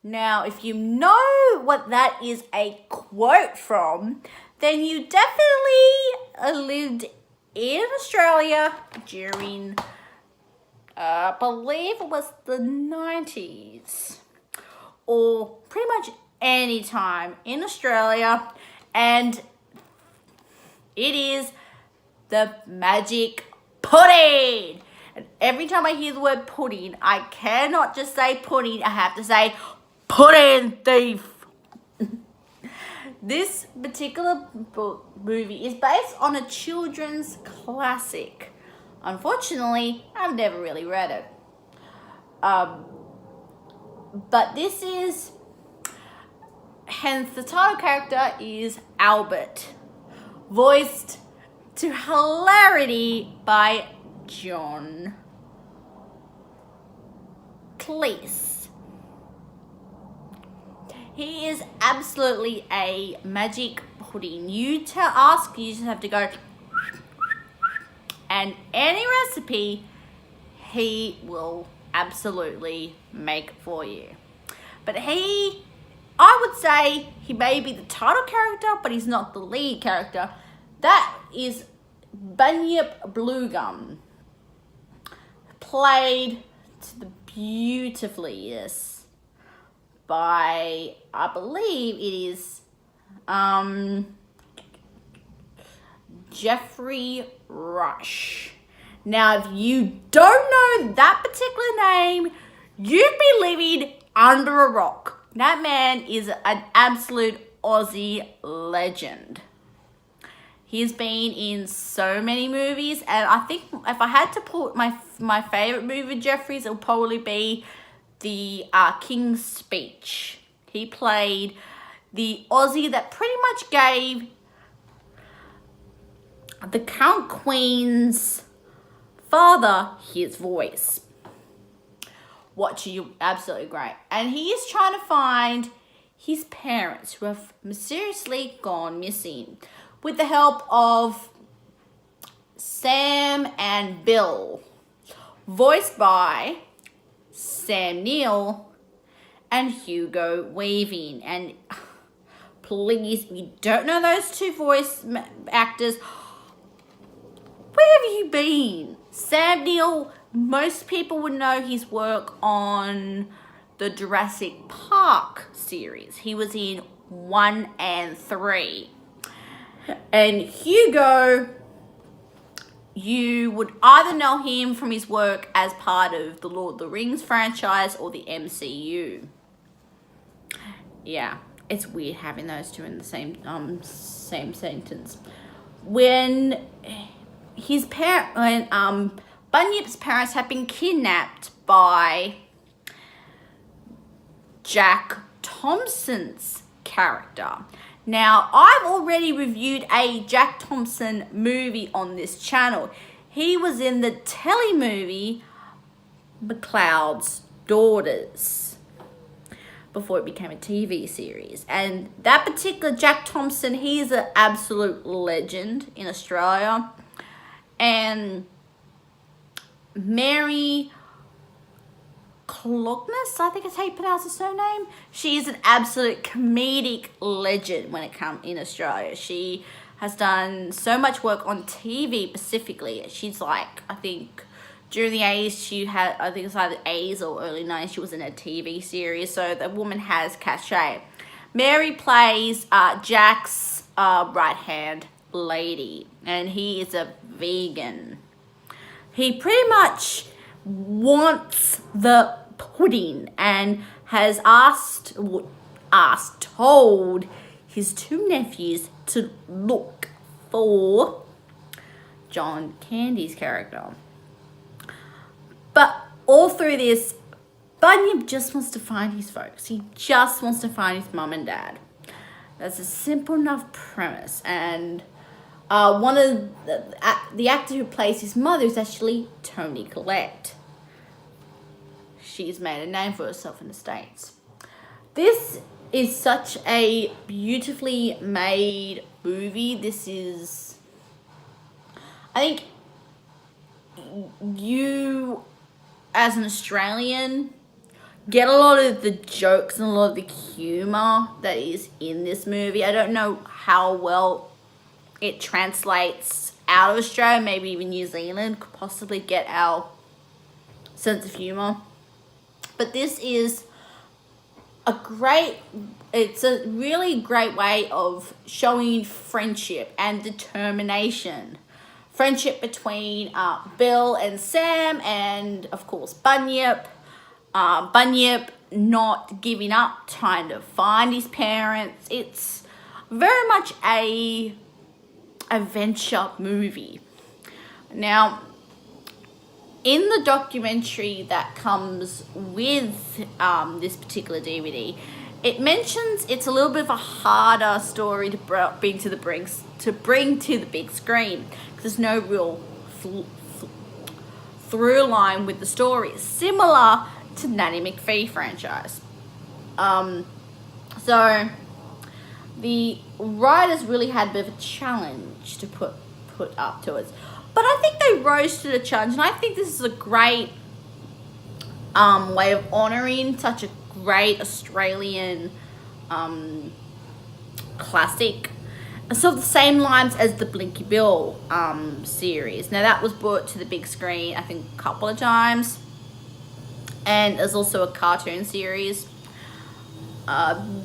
Now, if you know what that is a quote from, then you definitely lived in Australia during, I believe it was the 90s, or pretty much any time in Australia, and it is the magic pudding. And every time I hear the word pudding, I cannot just say pudding, I have to say pudding thief. This particular movie is based on a children's classic. Unfortunately, I've never really read it. But this is, hence the title character is Albert, voiced to hilarity by John Cleese. He is absolutely a magic pudding. You just have to go, and any recipe he will absolutely make for you. But I would say he may be the title character, but he's not the lead character. That is Bunyip Bluegum, played to the beautifully, yes, by, I believe it is Jeffrey Rush. Now, if you don't know that particular name, you've been living under a rock. That man is an absolute Aussie legend. He's been in so many movies, and I think if I had to put my favorite movie of Jeffrey's, it'll probably be the King's Speech. He played the Aussie that pretty much gave the Count Queen's father his voice. Watch you, absolutely great. And he is trying to find his parents who have mysteriously gone missing with the help of Sam and Bill, voiced by Sam Neill and Hugo Weaving. And please, if you don't know those two voice actors, where have you been? Sam Neill, most people would know his work on the Jurassic Park series. He was in 1 and 3. And Hugo, you would either know him from his work as part of the Lord of the Rings franchise or the MCU. Yeah, it's weird having those two in the same sentence. When Bunyip's parents have been kidnapped by Jack Thompson's character. Now, I've already reviewed a Jack Thompson movie on this channel. He was in the telemovie McLeod's Daughters before it became a TV series. And that particular Jack Thompson, he is an absolute legend in Australia. And Mary Clogness, I think it's how you pronounce her surname. She is an absolute comedic legend when it comes in Australia. She has done so much work on TV specifically. She's like, I think during the 80s, she had, I think it's either 80s or early 90s, she was in a TV series. So the woman has cachet. Mary plays Jack's right-hand lady, and he is a vegan. He pretty much wants the pudding and has told his two nephews to look for John Candy's character. But all through this, Bunyip just wants to find his folks. He just wants to find his mum and dad. That's a simple enough premise. And one of the actor who plays his mother is actually Toni Collette. She's made a name for herself in the States. This is such a beautifully made movie. This is, I think, you as an Australian, get a lot of the jokes and a lot of the humor that is in this movie. I don't know how well it translates out of Australia. Maybe even New Zealand could possibly get our sense of humor. But this is it's a really great way of showing friendship and determination. Friendship between Bill and Sam, and of course Bunyip. Bunyip not giving up, trying to find his parents. It's very much a adventure movie. Now, in the documentary that comes with this particular DVD, it mentions it's a little bit of a harder story to bring to the big screen, because there's no real through line with the story. It's similar to Nanny McPhee franchise. So the writers really had a bit of a challenge to put up to us. But I think they rose to the challenge, and I think this is a great way of honouring such a great Australian classic. So the same lines as the Blinky Bill series. Now that was brought to the big screen, I think, a couple of times. And there's also a cartoon series.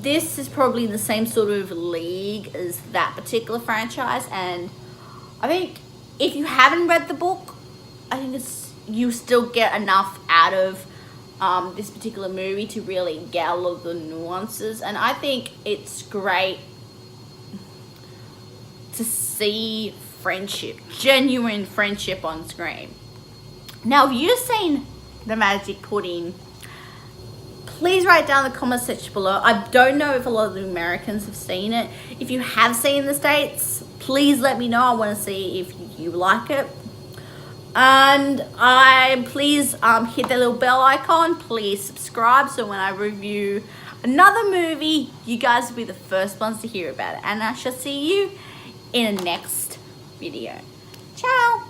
This is probably in the same sort of league as that particular franchise, and I think if you haven't read the book, I think you still get enough out of this particular movie to really get a lot of the nuances. And I think it's great to see friendship, genuine friendship on screen. Now, if you've seen The Magic Pudding, please write down in the comment section below. I don't know if a lot of the Americans have seen it. If you have seen the States, please let me know. I want to see if you like it. And please hit the little bell icon. Please subscribe, so when I review another movie, you guys will be the first ones to hear about it. And I shall see you in the next video. Ciao!